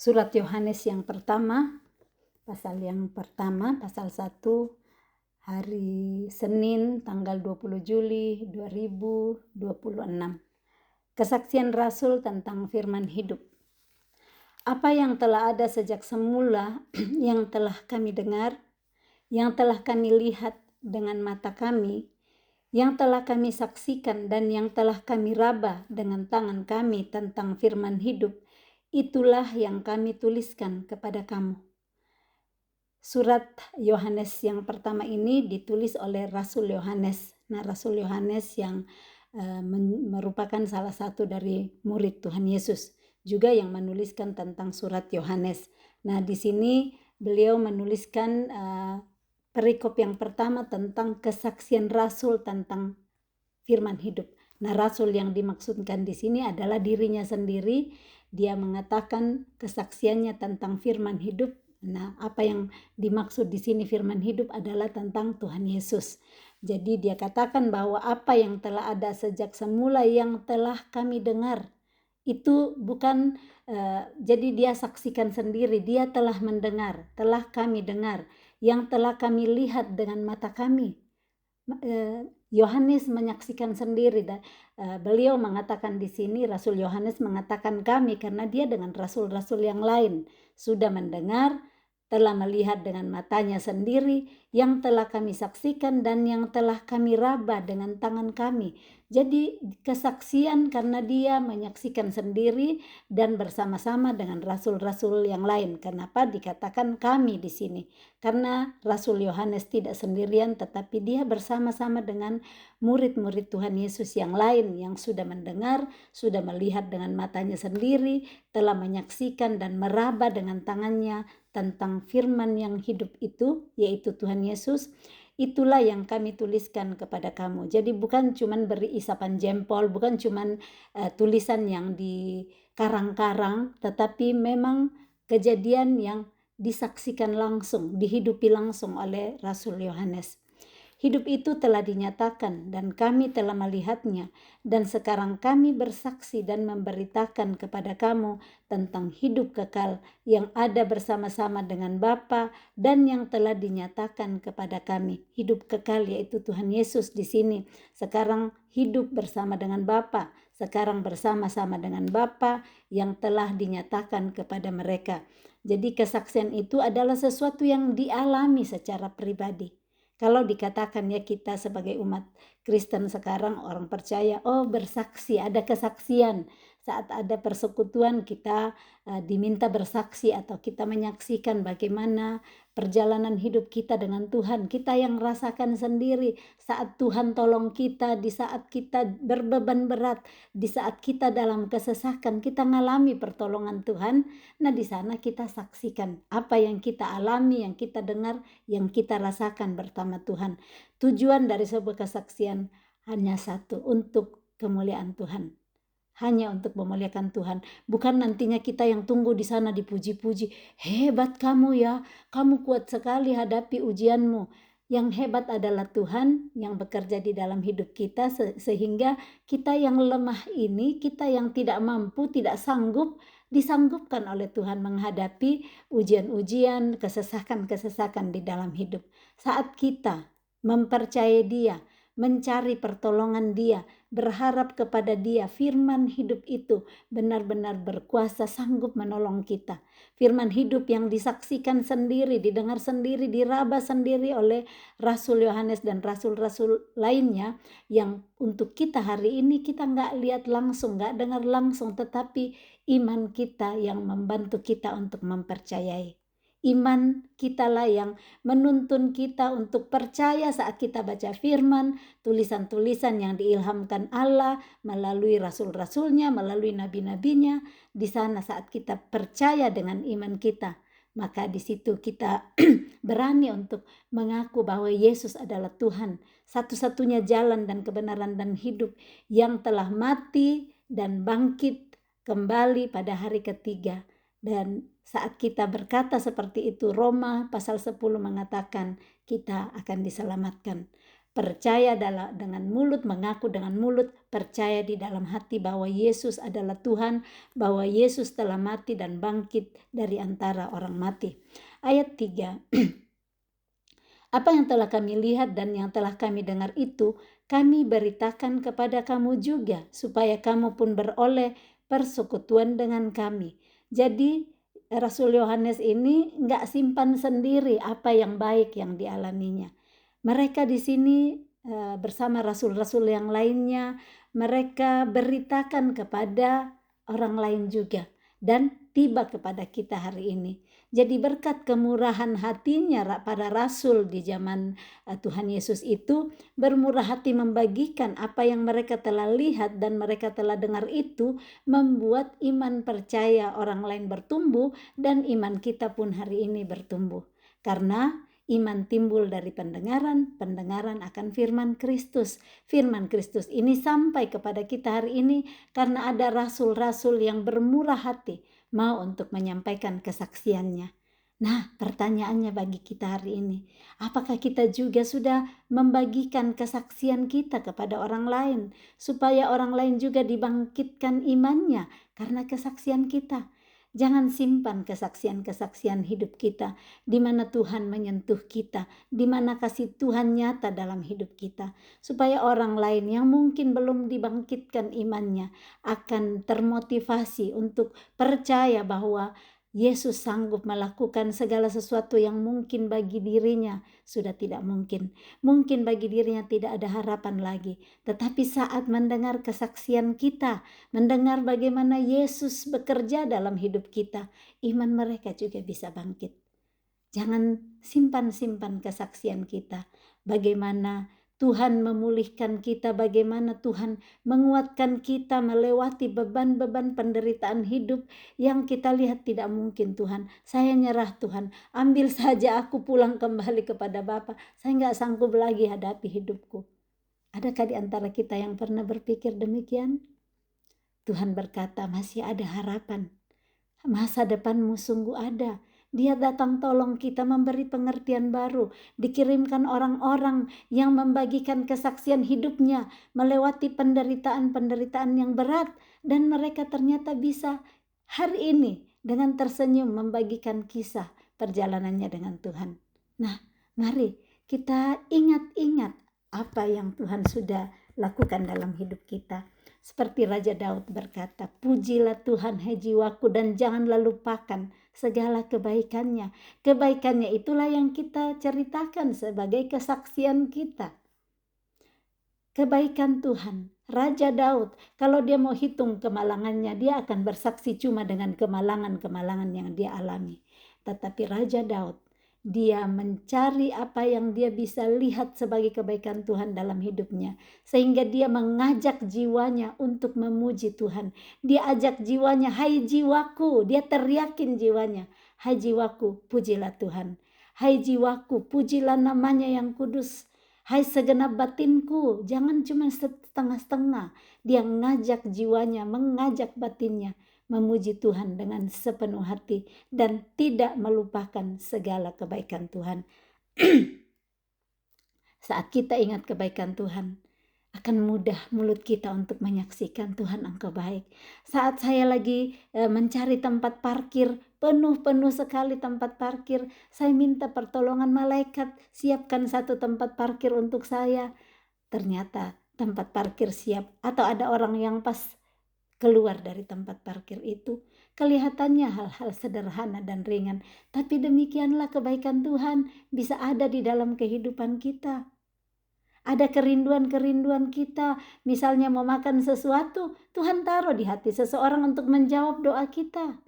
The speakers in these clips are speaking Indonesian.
Surat Yohanes yang pertama, pasal 1, hari Senin tanggal 20 Juli 2026. Kesaksian Rasul tentang firman hidup. Apa yang telah ada sejak semula, yang telah kami dengar, yang telah kami lihat dengan mata kami, yang telah kami saksikan dan yang telah kami raba dengan tangan kami tentang firman hidup, itulah yang kami tuliskan kepada kamu. Surat Yohanes yang pertama ini ditulis oleh Rasul Yohanes. Nah, Rasul Yohanes yang merupakan salah satu dari murid Tuhan Yesus, juga yang menuliskan tentang surat Yohanes. Nah, di sini beliau menuliskan perikop yang pertama tentang kesaksian Rasul tentang firman hidup. Nah, Rasul yang dimaksudkan di sini adalah dirinya sendiri. Dia mengatakan kesaksiannya tentang firman hidup. Nah, apa yang dimaksud di sini firman hidup adalah tentang Tuhan Yesus. Jadi dia katakan bahwa apa yang telah ada sejak semula yang telah kami dengar, itu bukan jadi dia saksikan sendiri, dia telah mendengar, telah kami dengar, yang telah kami lihat dengan mata kami. Yohanes menyaksikan sendiri, dan beliau mengatakan di sini, Rasul Yohanes mengatakan kami, karena dia dengan rasul-rasul yang lain sudah mendengar, telah melihat dengan matanya sendiri, yang telah kami saksikan dan yang telah kami raba dengan tangan kami. Jadi kesaksian karena dia menyaksikan sendiri dan bersama-sama dengan rasul-rasul yang lain. Kenapa dikatakan kami di sini? Karena Rasul Yohanes tidak sendirian, tetapi dia bersama-sama dengan murid-murid Tuhan Yesus yang lain yang sudah mendengar, sudah melihat dengan matanya sendiri, telah menyaksikan dan meraba dengan tangannya tentang firman yang hidup itu, yaitu Tuhan Yesus. Itulah yang kami tuliskan kepada kamu. Jadi bukan cuman beri isapan jempol, bukan cuman tulisan yang di karang-karang, tetapi memang kejadian yang disaksikan langsung, dihidupi langsung oleh Rasul Yohanes. Hidup itu telah dinyatakan dan kami telah melihatnya, dan sekarang kami bersaksi dan memberitakan kepada kamu tentang hidup kekal yang ada bersama-sama dengan Bapa dan yang telah dinyatakan kepada kami. Hidup kekal yaitu Tuhan Yesus di sini. Sekarang hidup bersama dengan Bapa, sekarang bersama-sama dengan Bapa yang telah dinyatakan kepada mereka. Jadi kesaksian itu adalah sesuatu yang dialami secara pribadi. Kalau dikatakan ya kita sebagai umat Kristen sekarang, orang percaya, oh bersaksi, ada kesaksian. Saat ada persekutuan kita diminta bersaksi atau kita menyaksikan bagaimana perjalanan hidup kita dengan Tuhan. Kita yang rasakan sendiri saat Tuhan tolong kita, di saat kita berbeban berat, di saat kita dalam kesesakan, kita ngalami pertolongan Tuhan. Nah, di sana kita saksikan apa yang kita alami, yang kita dengar, yang kita rasakan bersama Tuhan. Tujuan dari sebuah kesaksian hanya satu, untuk kemuliaan Tuhan. Hanya untuk memuliakan Tuhan. Bukan nantinya kita yang tunggu di sana dipuji-puji. Hebat kamu ya, kamu kuat sekali hadapi ujianmu. Yang hebat adalah Tuhan yang bekerja di dalam hidup kita, sehingga kita yang lemah ini, kita yang tidak mampu, tidak sanggup, disanggupkan oleh Tuhan menghadapi ujian-ujian, kesesakan-kesesakan di dalam hidup. Saat kita mempercayai Dia, mencari pertolongan Dia, berharap kepada Dia, firman hidup itu benar-benar berkuasa, sanggup menolong kita. Firman hidup yang disaksikan sendiri, didengar sendiri, diraba sendiri oleh Rasul Yohanes dan rasul-rasul lainnya, yang untuk kita hari ini kita nggak lihat langsung, nggak dengar langsung, tetapi iman kita yang membantu kita untuk mempercayai. Iman kitalah yang menuntun kita untuk percaya saat kita baca firman, tulisan-tulisan yang diilhamkan Allah melalui rasul-rasulnya, melalui nabi-nabinya. Di sana saat kita percaya dengan iman kita, maka di situ kita berani untuk mengaku bahwa Yesus adalah Tuhan, satu-satunya jalan dan kebenaran dan hidup, yang telah mati dan bangkit kembali pada hari ketiga. Dan saat kita berkata seperti itu, Roma pasal 10 mengatakan kita akan diselamatkan. percaya dengan mulut, mengaku dengan mulut, percaya di dalam hati bahwa Yesus adalah Tuhan, bahwa Yesus telah mati dan bangkit dari antara orang mati. Ayat 3. Apa yang telah kami lihat dan yang telah kami dengar itu, kami beritakan kepada kamu juga, supaya kamu pun beroleh persekutuan dengan kami. Jadi Rasul Yohanes ini nggak simpan sendiri apa yang baik yang dialaminya. Mereka di sini bersama rasul-rasul yang lainnya, mereka beritakan kepada orang lain juga dan tiba kepada kita hari ini. Jadi berkat kemurahan hatinya para rasul di zaman Tuhan Yesus itu bermurah hati membagikan apa yang mereka telah lihat dan mereka telah dengar itu, membuat iman percaya orang lain bertumbuh dan iman kita pun hari ini bertumbuh. Karena iman timbul dari pendengaran, pendengaran akan firman Kristus. Firman Kristus ini sampai kepada kita hari ini karena ada rasul-rasul yang bermurah hati mau untuk menyampaikan kesaksiannya. Nah, pertanyaannya bagi kita hari ini, apakah kita juga sudah membagikan kesaksian kita kepada orang lain supaya orang lain juga dibangkitkan imannya karena kesaksian kita? Jangan simpan kesaksian-kesaksian hidup kita, di mana Tuhan menyentuh kita, di mana kasih Tuhan nyata dalam hidup kita, supaya orang lain yang mungkin belum dibangkitkan imannya akan termotivasi untuk percaya bahwa Yesus sanggup melakukan segala sesuatu yang mungkin bagi dirinya sudah tidak mungkin. Mungkin bagi dirinya tidak ada harapan lagi. Tetapi saat mendengar kesaksian kita, mendengar bagaimana Yesus bekerja dalam hidup kita, iman mereka juga bisa bangkit. Jangan simpan-simpan kesaksian kita. Bagaimana Tuhan memulihkan kita, bagaimana Tuhan menguatkan kita melewati beban-beban penderitaan hidup yang kita lihat tidak mungkin. Tuhan, saya nyerah Tuhan, ambil saja aku pulang kembali kepada Bapa, saya nggak sanggup lagi hadapi hidupku. Adakah di antara kita yang pernah berpikir demikian? Tuhan berkata, masih ada harapan. Masa depanmu sungguh ada. Dia datang tolong kita, memberi pengertian baru. Dikirimkan orang-orang yang membagikan kesaksian hidupnya melewati penderitaan-penderitaan yang berat. Dan mereka ternyata bisa hari ini dengan tersenyum membagikan kisah perjalanannya dengan Tuhan. Nah, mari kita ingat-ingat apa yang Tuhan sudah lakukan dalam hidup kita. Seperti Raja Daud berkata, pujilah Tuhan hai jiwaku dan janganlah lupakan segala kebaikannya. Kebaikannya itulah yang kita ceritakan sebagai kesaksian kita. Kebaikan Tuhan. Raja Daud, kalau dia mau hitung kemalangannya, dia akan bersaksi cuma dengan kemalangan-kemalangan yang dia alami. Tetapi Raja Daud, dia mencari apa yang dia bisa lihat sebagai kebaikan Tuhan dalam hidupnya. Sehingga dia mengajak jiwanya untuk memuji Tuhan. Dia ajak jiwanya, hai jiwaku. Dia teriakin jiwanya, hai jiwaku, pujilah Tuhan. Hai jiwaku, pujilah namanya yang kudus. Hai segenap batinku, jangan cuma setengah-setengah. Dia ngajak jiwanya, mengajak batinnya memuji Tuhan dengan sepenuh hati dan tidak melupakan segala kebaikan Tuhan. Saat kita ingat kebaikan Tuhan, akan mudah mulut kita untuk menyaksikan Tuhan Engkau baik. Saat saya lagi mencari tempat parkir, penuh sekali tempat parkir, saya minta pertolongan malaikat, siapkan satu tempat parkir untuk saya. Ternyata tempat parkir siap, atau ada orang yang pas keluar dari tempat parkir itu. Kelihatannya hal-hal sederhana dan ringan, tapi demikianlah kebaikan Tuhan bisa ada di dalam kehidupan kita. Ada kerinduan-kerinduan kita, misalnya mau makan sesuatu, Tuhan taruh di hati seseorang untuk menjawab doa kita.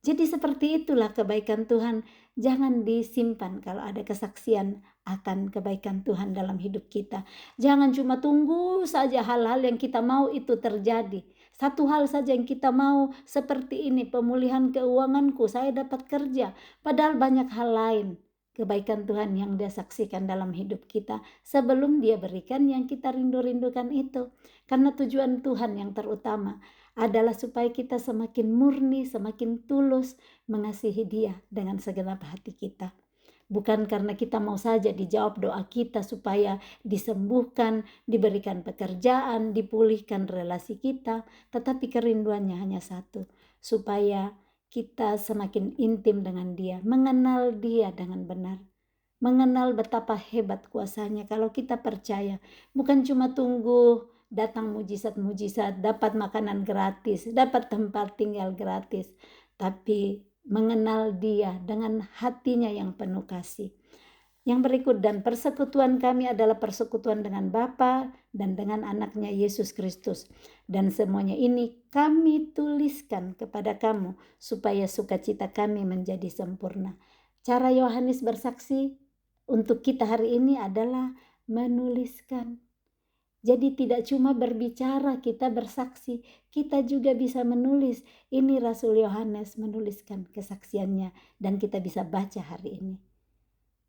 Jadi seperti itulah kebaikan Tuhan. Jangan disimpan kalau ada kesaksian akan kebaikan Tuhan dalam hidup kita. Jangan cuma tunggu saja hal-hal yang kita mau itu terjadi. Satu hal saja yang kita mau, seperti ini, pemulihan keuanganku, saya dapat kerja. Padahal banyak hal lain kebaikan Tuhan yang dia saksikan dalam hidup kita sebelum dia berikan yang kita rindu-rindukan itu. Karena tujuan Tuhan yang terutama adalah supaya kita semakin murni, semakin tulus mengasihi Dia dengan segenap hati kita. Bukan karena kita mau saja dijawab doa kita supaya disembuhkan, diberikan pekerjaan, dipulihkan relasi kita, tetapi kerinduannya hanya satu, supaya kita semakin intim dengan Dia, mengenal Dia dengan benar. Mengenal betapa hebat kuasanya kalau kita percaya. Bukan cuma tunggu datang mujizat-mujizat, dapat makanan gratis, dapat tempat tinggal gratis. Tapi mengenal Dia dengan hatinya yang penuh kasih. Yang berikut, dan persekutuan kami adalah persekutuan dengan Bapa dan dengan anaknya Yesus Kristus. Dan semuanya ini kami tuliskan kepada kamu supaya sukacita kami menjadi sempurna. Cara Yohanes bersaksi untuk kita hari ini adalah menuliskan. Jadi tidak cuma berbicara, kita bersaksi, kita juga bisa menulis. Ini Rasul Yohanes menuliskan kesaksiannya dan kita bisa baca hari ini.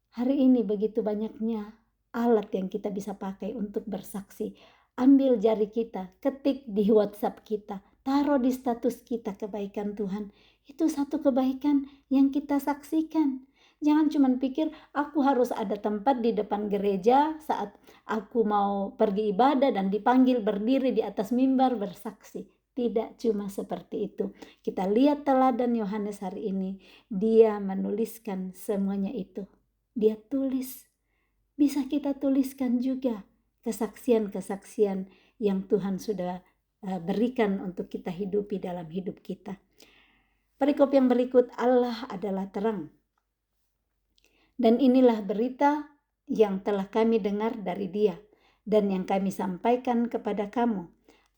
Hari ini begitu banyaknya alat yang kita bisa pakai untuk bersaksi. Ambil jari kita, ketik di WhatsApp kita, taruh di status kita kebaikan Tuhan. Itu satu kebaikan yang kita saksikan. Jangan cuma pikir aku harus ada tempat di depan gereja saat aku mau pergi ibadah dan dipanggil berdiri di atas mimbar bersaksi. Tidak cuma seperti itu. Kita lihat teladan Yohanes hari ini. Dia menuliskan semuanya itu. Dia tulis. Bisa kita tuliskan juga kesaksian-kesaksian yang Tuhan sudah berikan untuk kita hidupi dalam hidup kita. Perikop yang berikut, Allah adalah terang. Dan inilah berita yang telah kami dengar dari Dia dan yang kami sampaikan kepada kamu.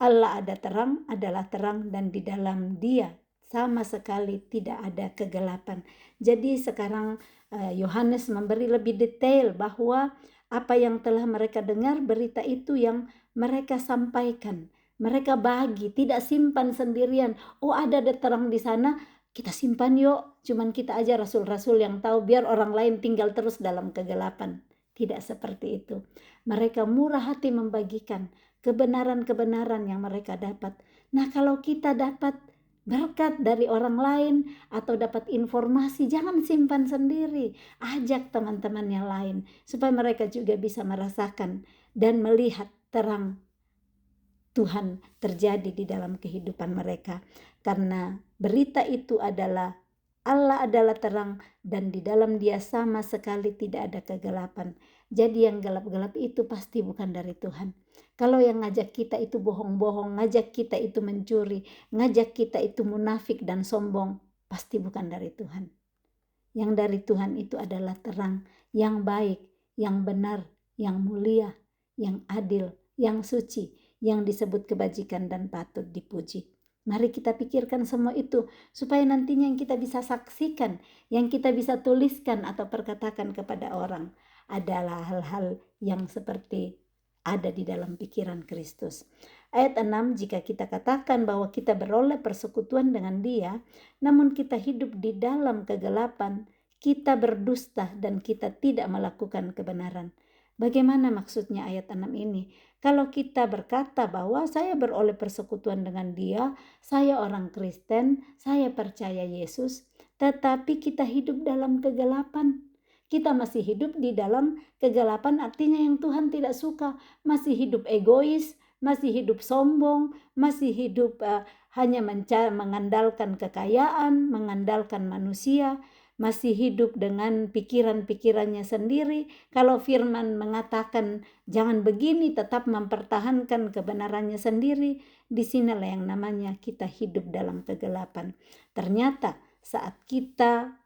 Allah adalah terang dan di dalam Dia sama sekali tidak ada kegelapan. Jadi sekarang Yohanes memberi lebih detail bahwa apa yang telah mereka dengar, berita itu yang mereka sampaikan. Mereka bagi, tidak simpan sendirian. Oh, ada terang di sana, kita simpan yuk, cuman kita aja rasul-rasul yang tahu, biar orang lain tinggal terus dalam kegelapan. Tidak seperti itu. Mereka murah hati membagikan kebenaran-kebenaran yang mereka dapat. Nah, kalau kita dapat berkat dari orang lain atau dapat informasi, jangan simpan sendiri. Ajak teman-teman yang lain supaya mereka juga bisa merasakan dan melihat terang Tuhan terjadi di dalam kehidupan mereka. Karena berita itu adalah Allah adalah terang dan di dalam Dia sama sekali tidak ada kegelapan. Jadi yang gelap-gelap itu pasti bukan dari Tuhan. Kalau yang ngajak kita itu bohong-bohong, ngajak kita itu mencuri, ngajak kita itu munafik dan sombong, pasti bukan dari Tuhan. Yang dari Tuhan itu adalah terang, yang baik, yang benar, yang mulia, yang adil, yang suci, yang disebut kebajikan dan patut dipuji. Mari kita pikirkan semua itu supaya nantinya yang kita bisa saksikan, yang kita bisa tuliskan atau perkatakan kepada orang adalah hal-hal yang seperti ada di dalam pikiran Kristus. Ayat 6, jika kita katakan bahwa kita beroleh persekutuan dengan Dia, namun kita hidup di dalam kegelapan, kita berdusta dan kita tidak melakukan kebenaran. Bagaimana maksudnya ayat 6 ini? Kalau kita berkata bahwa saya beroleh persekutuan dengan Dia, saya orang Kristen, saya percaya Yesus, tetapi kita hidup dalam kegelapan. Kita masih hidup di dalam kegelapan, artinya yang Tuhan tidak suka. Masih hidup egois, masih hidup sombong, masih hidup hanya mengandalkan kekayaan, mengandalkan manusia, masih hidup dengan pikiran-pikirannya sendiri. Kalau firman mengatakan jangan begini, tetap mempertahankan kebenarannya sendiri, disinilah yang namanya kita hidup dalam kegelapan. Ternyata saat kita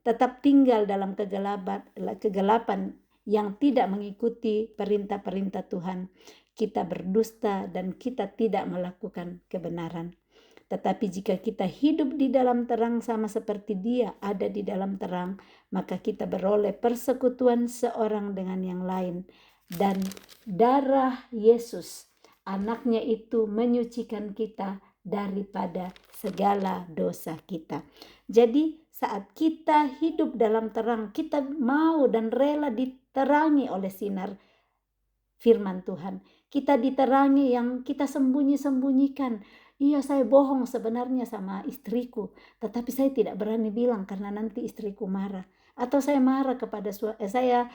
tetap tinggal dalam kegelapan yang tidak mengikuti perintah-perintah Tuhan, kita berdusta dan kita tidak melakukan kebenaran. Tetapi jika kita hidup di dalam terang sama seperti Dia ada di dalam terang, maka kita beroleh persekutuan seorang dengan yang lain. Dan darah Yesus, anaknya itu menyucikan kita daripada segala dosa kita. Jadi saat kita hidup dalam terang, kita mau dan rela diterangi oleh sinar firman Tuhan. Kita diterangi yang kita sembunyi-sembunyikan. Iya, saya bohong sebenarnya sama istriku, tetapi saya tidak berani bilang karena nanti istriku marah. Atau saya marah kepada saya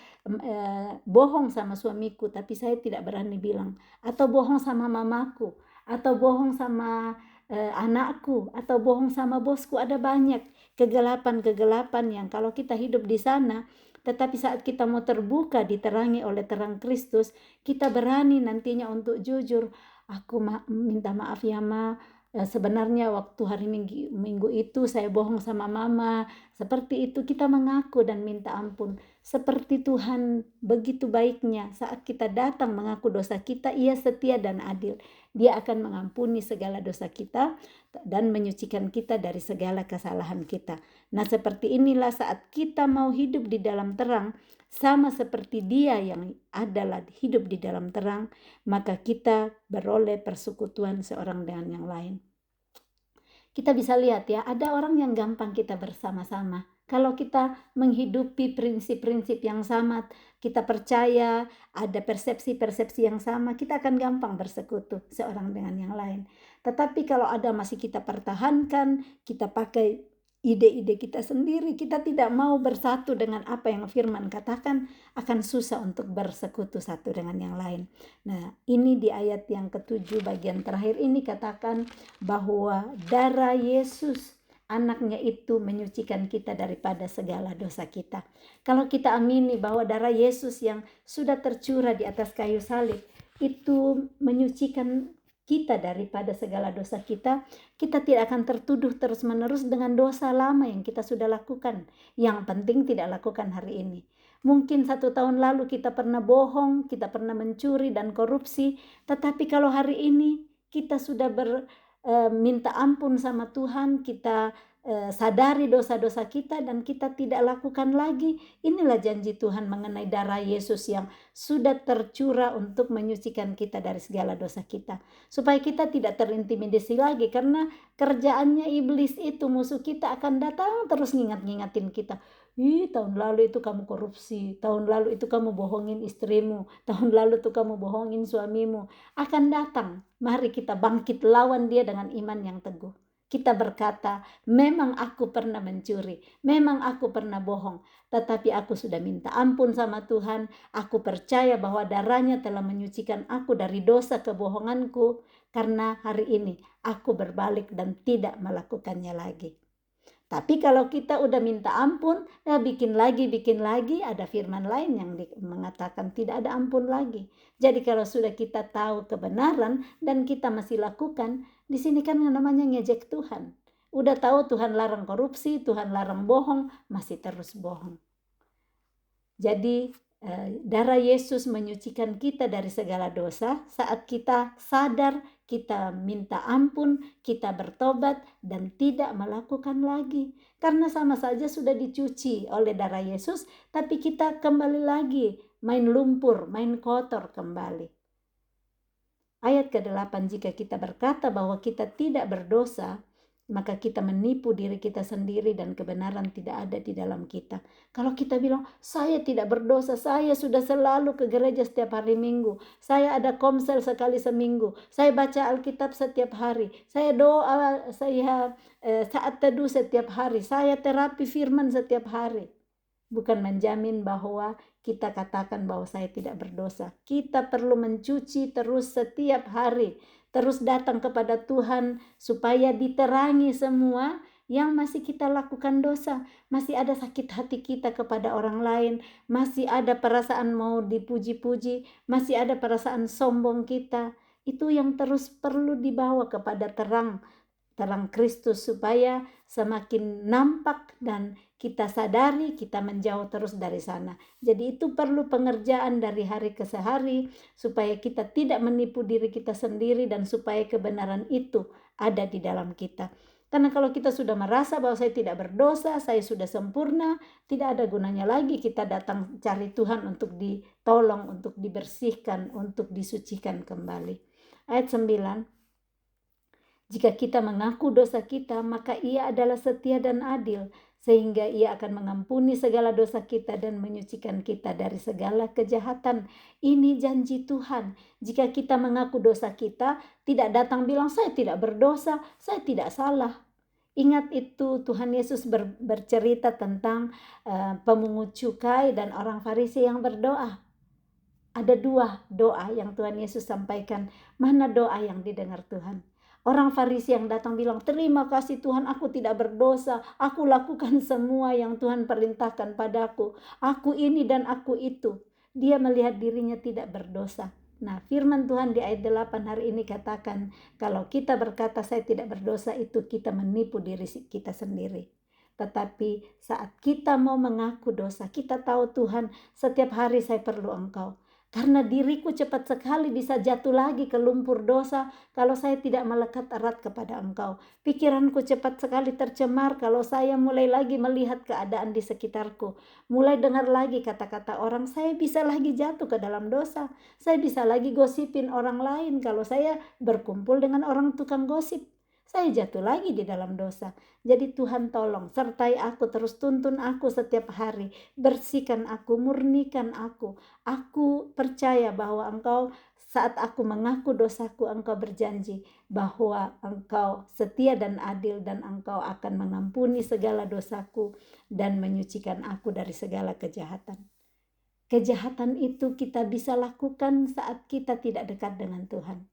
bohong sama suamiku tapi saya tidak berani bilang, atau bohong sama mamaku, atau bohong sama anakku, atau bohong sama bosku. Ada banyak kegelapan-kegelapan yang kalau kita hidup di sana, tetapi saat kita mau terbuka diterangi oleh terang Kristus, kita berani nantinya untuk jujur. Aku minta maaf ya Ma, sebenarnya waktu hari minggu itu saya bohong sama mama. Seperti itu kita mengaku dan minta ampun. Seperti Tuhan begitu baiknya, saat kita datang mengaku dosa kita, Ia setia dan adil. Dia akan mengampuni segala dosa kita dan menyucikan kita dari segala kesalahan kita. Nah, seperti inilah saat kita mau hidup di dalam terang, sama seperti Dia yang adalah hidup di dalam terang, maka kita beroleh persekutuan seorang dengan yang lain. Kita bisa lihat ya, ada orang yang gampang kita bersama-sama. Kalau kita menghidupi prinsip-prinsip yang sama, kita percaya ada persepsi-persepsi yang sama, kita akan gampang bersekutu seorang dengan yang lain. Tetapi kalau ada masih kita pertahankan, kita pakai ide-ide kita sendiri, kita tidak mau bersatu dengan apa yang firman katakan, akan susah untuk bersekutu satu dengan yang lain. Nah, ini di ayat yang ke-7 bagian terakhir ini katakan bahwa darah Yesus anaknya itu menyucikan kita daripada segala dosa kita. Kalau kita amini bahwa darah Yesus yang sudah tercurah di atas kayu salib itu menyucikan kita daripada segala dosa kita, kita tidak akan tertuduh terus-menerus dengan dosa lama yang kita sudah lakukan. Yang penting tidak lakukan hari ini. Mungkin 1 tahun lalu kita pernah bohong, kita pernah mencuri dan korupsi, tetapi kalau hari ini kita sudah minta ampun sama Tuhan, kita sadari dosa-dosa kita dan kita tidak lakukan lagi. Inilah janji Tuhan mengenai darah Yesus yang sudah tercurah untuk menyucikan kita dari segala dosa kita, supaya kita tidak terintimidasi lagi, karena kerjaannya iblis itu, musuh kita, akan datang terus ngingat-ngingatin kita. Tahun lalu itu kamu korupsi, tahun lalu itu kamu bohongin istrimu, tahun lalu itu kamu bohongin suamimu. Akan datang, mari kita bangkit lawan dia dengan iman yang teguh. Kita berkata, memang aku pernah mencuri, memang aku pernah bohong, tetapi aku sudah minta ampun sama Tuhan. Aku percaya bahwa darahnya telah menyucikan aku dari dosa kebohonganku, karena hari ini aku berbalik dan tidak melakukannya lagi. Tapi kalau kita udah minta ampun, bikin lagi, ada firman lain yang mengatakan tidak ada ampun lagi. Jadi kalau sudah kita tahu kebenaran dan kita masih lakukan, di sini kan namanya ngejek Tuhan. Udah tahu Tuhan larang korupsi, Tuhan larang bohong, masih terus bohong. Jadi darah Yesus menyucikan kita dari segala dosa. Saat kita sadar, kita minta ampun, kita bertobat dan tidak melakukan lagi. Karena sama saja sudah dicuci oleh darah Yesus, tapi kita kembali lagi main lumpur, main kotor kembali. Ayat ke-8, jika kita berkata bahwa kita tidak berdosa, maka kita menipu diri kita sendiri dan kebenaran tidak ada di dalam kita. Kalau kita bilang, saya tidak berdosa, saya sudah selalu ke gereja setiap hari Minggu, saya ada komsel sekali seminggu, saya baca Alkitab setiap hari, saya doa, saya saat teduh setiap hari, saya terapi firman setiap hari. Bukan menjamin bahwa kita katakan bahwa saya tidak berdosa. Kita perlu mencuci terus setiap hari, terus datang kepada Tuhan supaya diterangi semua yang masih kita lakukan dosa. Masih ada sakit hati kita kepada orang lain, masih ada perasaan mau dipuji-puji, masih ada perasaan sombong kita. Itu yang terus perlu dibawa kepada terang Kristus, supaya semakin nampak dan kita sadari kita menjauh terus dari sana. Jadi itu perlu pengerjaan dari hari ke hari supaya kita tidak menipu diri kita sendiri dan supaya kebenaran itu ada di dalam kita. Karena kalau kita sudah merasa bahwa saya tidak berdosa, saya sudah sempurna, tidak ada gunanya lagi kita datang cari Tuhan untuk ditolong, untuk dibersihkan, untuk disucikan kembali. Ayat 9. Jika kita mengaku dosa kita, maka Ia adalah setia dan adil, sehingga Ia akan mengampuni segala dosa kita dan menyucikan kita dari segala kejahatan. Ini janji Tuhan. Jika kita mengaku dosa kita, tidak datang bilang, saya tidak berdosa, saya tidak salah. Ingat itu Tuhan Yesus bercerita tentang pemungut cukai dan orang Farisi yang berdoa. Ada 2 doa yang Tuhan Yesus sampaikan. Mana doa yang didengar Tuhan? Orang Farisi yang datang bilang, terima kasih Tuhan, aku tidak berdosa. Aku lakukan semua yang Tuhan perintahkan padaku. Aku ini dan aku itu. Dia melihat dirinya tidak berdosa. Nah, firman Tuhan di ayat 8 hari ini katakan, kalau kita berkata saya tidak berdosa, itu kita menipu diri kita sendiri. Tetapi saat kita mau mengaku dosa, kita tahu Tuhan, setiap hari saya perlu Engkau. Karena diriku cepat sekali bisa jatuh lagi ke lumpur dosa kalau saya tidak melekat erat kepada Engkau. Pikiranku cepat sekali tercemar kalau saya mulai lagi melihat keadaan di sekitarku. Mulai dengar lagi kata-kata orang, saya bisa lagi jatuh ke dalam dosa. Saya bisa lagi gosipin orang lain kalau saya berkumpul dengan orang tukang gosip. Saya jatuh lagi di dalam dosa. Jadi Tuhan tolong, sertai aku, terus tuntun aku setiap hari. Bersihkan aku, murnikan aku. Aku percaya bahwa Engkau, saat aku mengaku dosaku, Engkau berjanji bahwa Engkau setia dan adil dan Engkau akan mengampuni segala dosaku dan menyucikan aku dari segala kejahatan. Kejahatan itu kita bisa lakukan saat kita tidak dekat dengan Tuhan.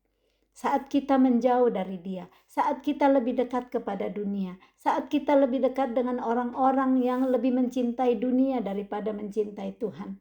Saat kita menjauh dari Dia, saat kita lebih dekat kepada dunia, saat kita lebih dekat dengan orang-orang yang lebih mencintai dunia daripada mencintai Tuhan.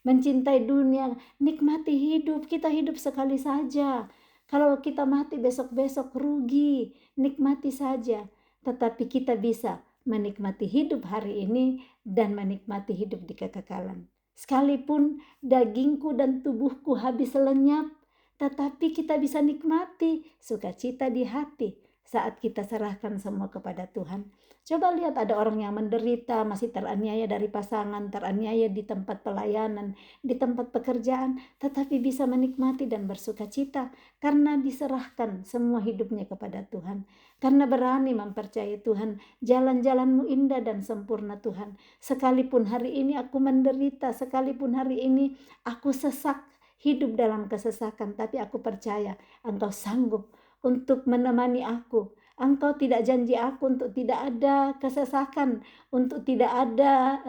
Mencintai dunia, nikmati hidup, kita hidup sekali saja. Kalau kita mati besok-besok rugi, nikmati saja. Tetapi kita bisa menikmati hidup hari ini dan menikmati hidup di kekekalan. Sekalipun dagingku dan tubuhku habis lenyap, tetapi kita bisa nikmati sukacita di hati saat kita serahkan semua kepada Tuhan. Coba lihat, ada orang yang menderita, masih teraniaya dari pasangan, teraniaya di tempat pelayanan, di tempat pekerjaan, tetapi bisa menikmati dan bersukacita karena diserahkan semua hidupnya kepada Tuhan. Karena berani mempercayai Tuhan, jalan-jalanmu indah dan sempurna Tuhan. Sekalipun hari ini aku menderita, sekalipun hari ini aku sesak, hidup dalam kesesakan, tapi aku percaya Engkau sanggup untuk menemani aku. Engkau tidak janji aku untuk tidak ada kesesakan, untuk tidak ada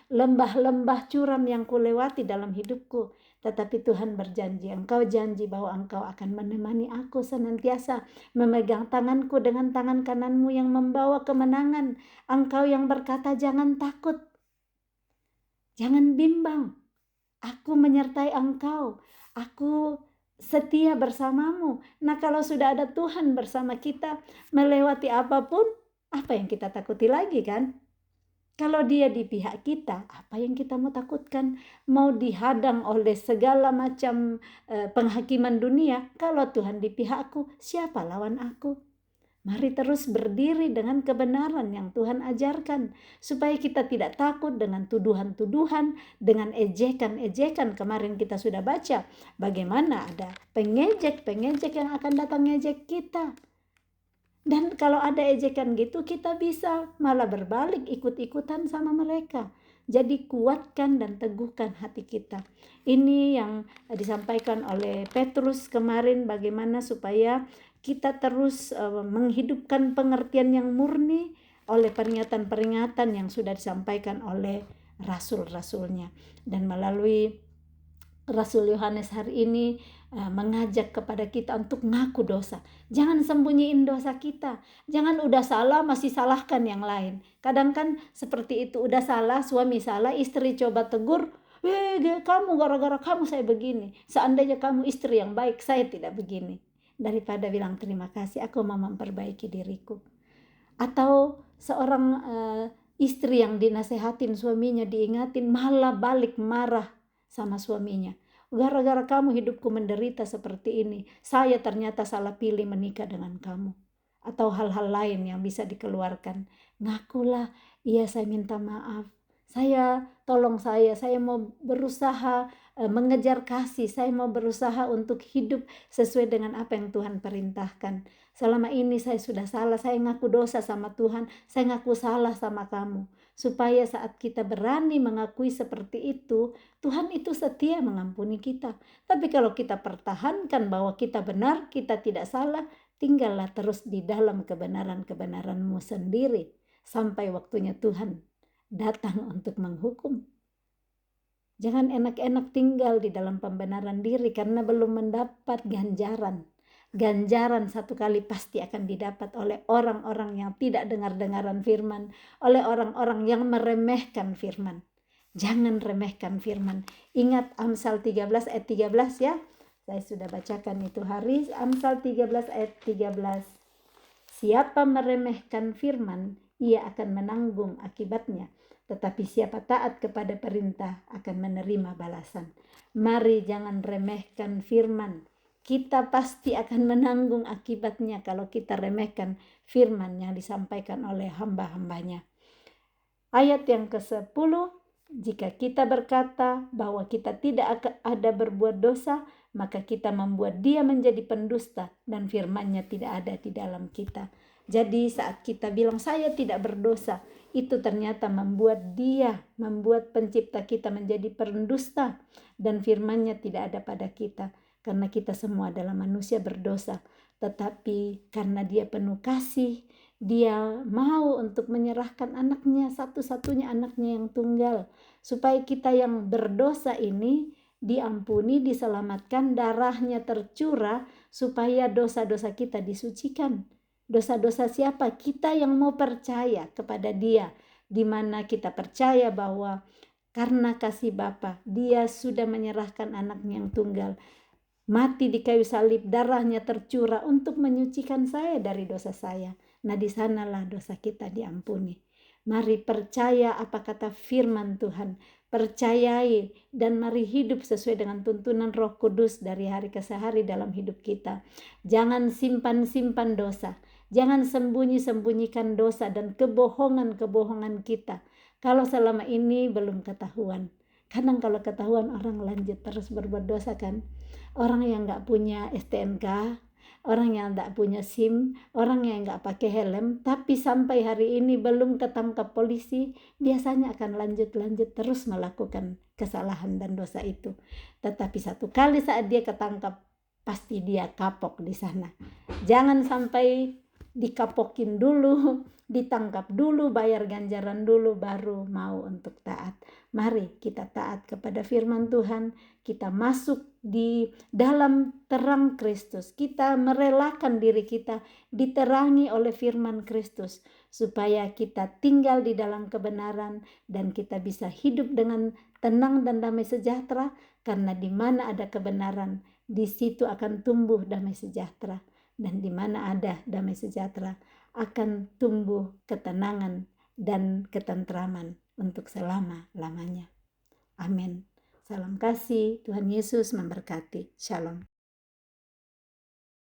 lembah-lembah curam yang kulewati dalam hidupku. Tetapi Tuhan berjanji, Engkau janji bahwa Engkau akan menemani aku senantiasa, memegang tanganku dengan tangan kananmu yang membawa kemenangan. Engkau yang berkata jangan takut, jangan bimbang. Aku menyertai engkau, aku setia bersamamu. Nah, kalau sudah ada Tuhan bersama kita, melewati apapun, apa yang kita takuti lagi kan? Kalau Dia di pihak kita, apa yang kita mau takutkan? Mau dihadang oleh segala macam penghakiman dunia, kalau Tuhan di pihakku, siapa lawan aku? Mari terus berdiri dengan kebenaran yang Tuhan ajarkan, supaya kita tidak takut dengan tuduhan-tuduhan, dengan ejekan-ejekan. Kemarin kita sudah baca bagaimana ada pengejek-pengejek yang akan datang ngejek kita. Dan kalau ada ejekan gitu, kita bisa malah berbalik ikut-ikutan sama mereka. Jadi kuatkan dan teguhkan hati kita. Ini yang disampaikan oleh Petrus kemarin, bagaimana supaya kita terus menghidupkan pengertian yang murni oleh peringatan-peringatan yang sudah disampaikan oleh rasul-rasulnya. Dan melalui Rasul Yohanes hari ini mengajak kepada kita untuk ngaku dosa. Jangan sembunyiin dosa kita. Jangan udah salah masih salahkan yang lain. Kadang kan seperti itu, udah salah, suami salah, istri coba tegur, kamu gara-gara kamu saya begini. Seandainya kamu istri yang baik, saya tidak begini. Daripada bilang terima kasih, aku mau memperbaiki diriku. Atau seorang istri yang dinasehatin suaminya, diingatin, malah balik marah sama suaminya. Gara-gara kamu hidupku menderita seperti ini, saya ternyata salah pilih menikah dengan kamu. Atau hal-hal lain yang bisa dikeluarkan. Ngakulah, iya saya minta maaf. Tolong saya mau berusaha mengejar kasih, saya mau berusaha untuk hidup sesuai dengan apa yang Tuhan perintahkan. Selama ini saya sudah salah, saya ngaku dosa sama Tuhan, saya ngaku salah sama kamu. Supaya saat kita berani mengakui seperti itu, Tuhan itu setia mengampuni kita. Tapi kalau kita pertahankan bahwa kita benar, kita tidak salah, tinggallah terus di dalam kebenaran-kebenaran-Mu sendiri sampai waktunya Tuhan datang untuk menghukum. Jangan enak-enak tinggal di dalam pembenaran diri karena belum mendapat ganjaran. Ganjaran satu kali pasti akan didapat oleh orang-orang yang tidak dengar-dengaran firman, oleh orang-orang yang meremehkan firman. Jangan remehkan firman. Ingat Amsal 13 ayat 13 ya. Saya sudah bacakan itu hari Amsal 13 ayat 13. Siapa meremehkan firman, ia akan menanggung akibatnya. Tetapi siapa taat kepada perintah akan menerima balasan. Mari jangan remehkan firman. Kita pasti akan menanggung akibatnya kalau kita remehkan firman yang disampaikan oleh hamba-hambanya. Ayat yang ke-10, jika kita berkata bahwa kita tidak ada berbuat dosa, maka kita membuat dia menjadi pendusta dan firman-Nya tidak ada di dalam kita. Jadi saat kita bilang saya tidak berdosa, itu ternyata membuat pencipta kita menjadi pendusta dan firman-Nya tidak ada pada kita. Karena kita semua adalah manusia berdosa. Tetapi karena dia penuh kasih, dia mau untuk menyerahkan anaknya, satu-satunya anaknya yang tunggal. Supaya kita yang berdosa ini diampuni, diselamatkan, darahnya tercurah supaya dosa-dosa kita disucikan. Dosa-dosa siapa? Kita yang mau percaya kepada dia. Di mana kita percaya bahwa karena kasih Bapa, dia sudah menyerahkan anaknya yang tunggal. Mati di kayu salib, darahnya tercurah untuk menyucikan saya dari dosa saya. Nah, di sanalah dosa kita diampuni. Mari percaya apa kata firman Tuhan. Percayai dan mari hidup sesuai dengan tuntunan Roh Kudus dari hari ke hari dalam hidup kita. Jangan simpan-simpan dosa. Jangan sembunyi-sembunyikan dosa dan kebohongan-kebohongan kita. Kalau selama ini belum ketahuan. Kadang kalau ketahuan orang lanjut terus berbuat dosa kan. Orang yang gak punya STNK, orang yang gak punya SIM, orang yang gak pakai helm, tapi sampai hari ini belum ketangkap polisi, biasanya akan lanjut terus melakukan kesalahan dan dosa itu. Tetapi satu kali saat dia ketangkap, pasti dia kapok di sana. Jangan sampai dikapokin dulu, ditangkap dulu, bayar ganjaran dulu, baru mau untuk taat. Mari kita taat kepada firman Tuhan, kita masuk di dalam terang Kristus, kita merelakan diri kita diterangi oleh firman Kristus, supaya kita tinggal di dalam kebenaran dan kita bisa hidup dengan tenang dan damai sejahtera, karena di mana ada kebenaran, di situ akan tumbuh damai sejahtera. Dan di mana ada damai sejahtera akan tumbuh ketenangan dan ketentraman untuk selama-lamanya. Amin. Salam kasih, Tuhan Yesus memberkati. Shalom.